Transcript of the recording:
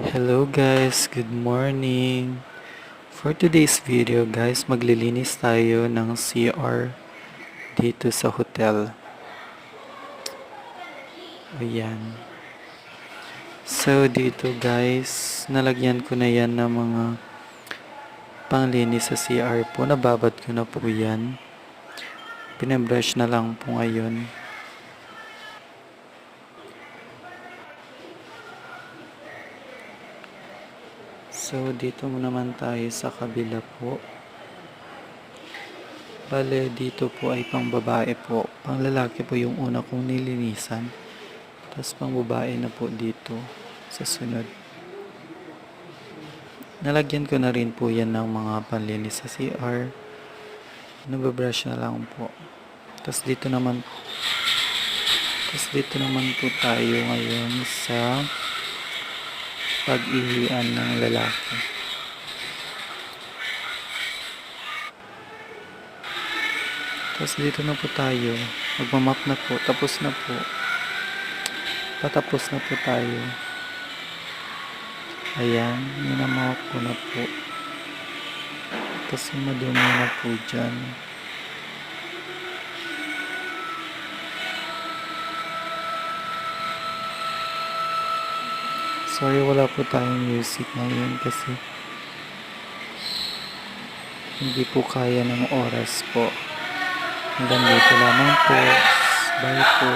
Hello guys, good morning. For today's video guys, maglilinis tayo ng CR dito sa hotel. Ayan. So dito guys, nalagyan ko na yan ng mga panglinis sa CR po. Nababad ko na po yan. Pinabrush na lang po ngayon. So dito naman tayo sa kabila po. Bale, dito po ay pang babae po. Pang lalaki po yung una kong nilinisan. Tapos pang babae na po dito sa sunod. Nalagyan ko na rin po yan ng mga panlinis sa CR. Nababrush na lang po. Tapos dito naman po tayo ngayon sa pag-ihian ng lalaki. Tapos dito na po tayo. Magmamap na po. Tapos na po. Patapos na po tayo. Ayan. Minamap ko na po. Tapos madumi na po dyan. Sorry, wala po tayong music ngayon kasi hindi po kaya ng oras po. Hanggang dito lamang po. Bye po.